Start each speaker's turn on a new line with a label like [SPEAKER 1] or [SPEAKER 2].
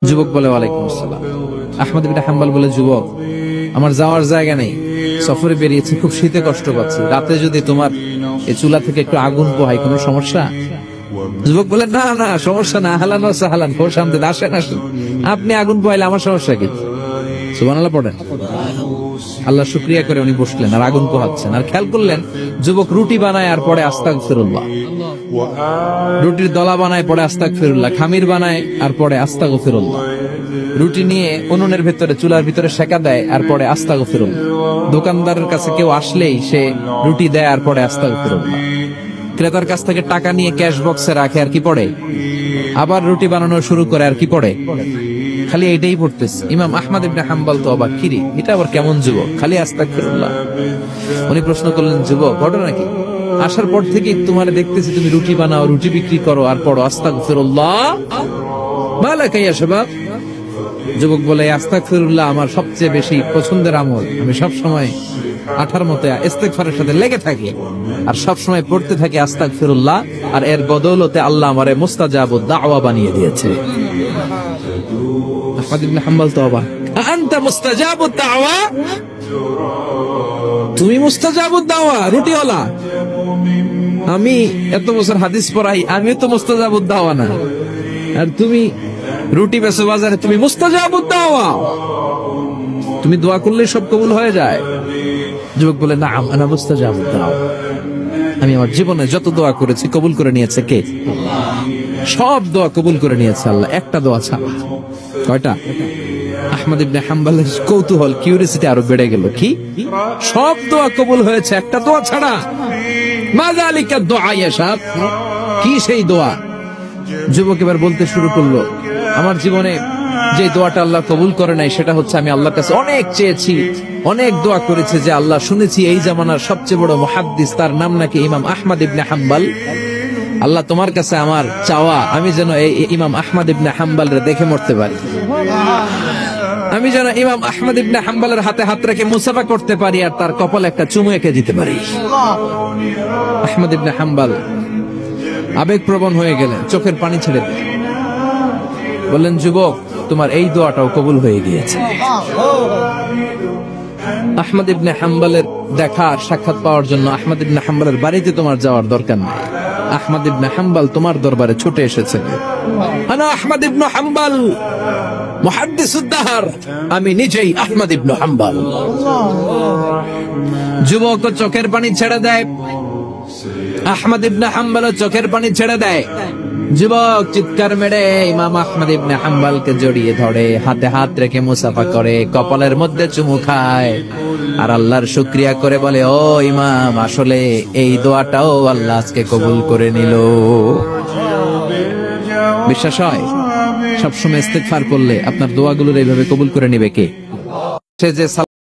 [SPEAKER 1] যুবক বলে ওয়ালাইকুম আসসালাম। আহমদ ইবনে হাম্বল বলে, যুবক, আমার যাওয়ার জায়গা নেই, সফরে বেরিয়েছি, খুব শীতে কষ্ট পাচ্ছি, রাতে যদি তোমার এই চুলা থেকে একটু আগুন পোহাই কোনো সমস্যা? যুবক বলে, না না, সমস্যা না, আহলান ওয়া সাহলান, খোশ আমদেদ, আসেন আসেন, আপনি আগুন পোহাইলে আমার সমস্যা কি? সুবহানাল্লাহ পড়েন। আল্লাহ শুকরিয়া করে উনি বসলেন আর আগুন পোহাচ্ছেন, আর খেয়াল করলেন যুবক রুটি বানায় আর পরে আস্তাগফিরুল্লাহ, রুটির দলা বানায় পরে আস্তাগফিরুল্লাহ, খামির বানায় আর পরে আস্তাগফিরুল্লাহ, রুটি নিয়ে উনুনের ভেতরে চুলার ভিতরে সেকা দেয় আর পরে আস্তাগফিরুল্লাহ, দোকানদারের কাছে কেউ আসলেই সে রুটি দেয় আর পরে আস্তাগফিরুল্লাহ, ক্রেতার কাছ থেকে টাকা নিয়ে ক্যাশ বক্সে রাখে আর কি পড়ে, আবার রুটি বানানো শুরু করে আর কি পড়ে, খালি এটাই পড়তেছে। ইমাম আহমদ ইবনে হাম্বল তো অবাক, কিরে এটা আবার কেমন যুবক, খালি আস্তাগফিরুল্লাহ। উনি প্রশ্ন করলেন, যুবক ঘটনা কি? আসার পর থেকে তোমার দেখতেছি তুমি রুটি বানাও, রুটি বিক্রি করো আর পড়ো আস্তাগফিরুল্লাহ, মালাকা ইয়া শাবাব। যুবক বলে, আস্তাগফিরুল্লাহ আমার সবচেয়ে বেশি পছন্দের আমল, আমি সব সময় আঠার মতো ইস্তেগফারের সাথে লেগে থাকি আর সব সময় পড়তে থাকি আস্তাগফিরুল্লাহ, আর এর বদৌলতে আল্লাহ আমারে মুস্তাজাবুদ দাওয়া বানিয়ে দিয়েছে। আহমদ ইবনে হাম্বল তো অবাক, আনতা মুস্তাজাবুদ দাওয়া, তুমি মুস্তাজাবুদ দাওয়া, রুটিওয়ালা? আমি এত বছর হাদিস পড়াই, আমিও তো মুস্তাজাবুদ দাওয়া না, আর তুমি রুটি বেচো বাজারে, তুমি মুস্তাজাবুদ দাওয়া, তুমি দোয়া করলে সব কবুল হয়ে যায়? যুবক বলে, না আনা মুস্তাজাবুদ দাওয়া, আমি আমার জীবনে যত দোয়া করেছি কবুল করে নিয়েছে কে? সব দোয়া কবুল করে নিয়েছে আল্লাহ, একটা দোয়া ছাড়া। কয়টা? আহমদ ইবনে হাম্বলের কৌতূহল, কিউরিসিটি আরো বেড়ে গেল, কি সব দোয়া কবুল হয়েছে একটা দোয়া ছাড়া? মা যালিকা দুআ ইয়া শাব, কি সেই দোয়া? যুবক এবার বলতে শুরু করলো, আমার জীবনে যে দোয়াটা আল্লাহ কবুল করে নাই সেটা হচ্ছে, আমি আল্লাহর কাছে অনেক চেয়েছি, অনেক দোয়া করেছে যে আল্লাহ, শুনেছি এই জামানার সবচেয়ে বড় মুহাদ্দিস, তার নাম নাকি ইমাম আহমদ ইবনে হাম্বল, আল্লাহ তোমার কাছে আমার চাওয়া, আমি যেন এই ইমাম আহমদ ইবনে হাম্বলরে দেখে মরতে পারি, আমি যেন ইমাম আহমদ ইবনে হাম্বলের হাতে হাত রেখে মুসাফা করতে পারি আর তার কপালে একটা চুমু এঁকে দিতে পারি। আহমদ ইবনে হাম্বল আবেগপ্রবণ হয়ে গেলেন, চোখের পানি ছেড়ে দিলেন, বললেন, যুবক তোমার এই দোয়াটাও কবুল হয়ে গিয়েছে। আহমদ ইবনে হাম্বলের দেখা সাক্ষাৎ পাওয়ার জন্য আহমদ ইবনে হাম্বলের বাড়িতে তোমার যাওয়ার দরকার নেই, আহমদ ইবনে হাম্বল তোমার দরবারে ছুটে এসেছে। আনা আহমদ ইবনে হাম্বল মুহাদ্দিসুদ দাহর, আমি নিজেই আহমদ ইবনে হাম্বল। যুবক চোখের পানি ছেড়ে দেয়, আহমদ ইবনে হাম্বল চোখের পানি ছেড়ে দেয়। যুবক চিৎকার মেরে ইমাম আহমদ ইবনে হাম্বলকে জড়িয়ে ধরে, হাতে হাত রেখে মুসাফা করে, কপালের মধ্যে চুমু খায় আর আল্লাহর শুকরিয়া করে বলে, ও ইমাম, আসলে এই দোয়াটাও আল্লাহ আজকে কবুল করে নিল। বিশ্বাস হয় সবসময় ইস্তেগফার করলে আপনার দোয়াগুলোর এইভাবে কবুল করে নিবে কে? সে যে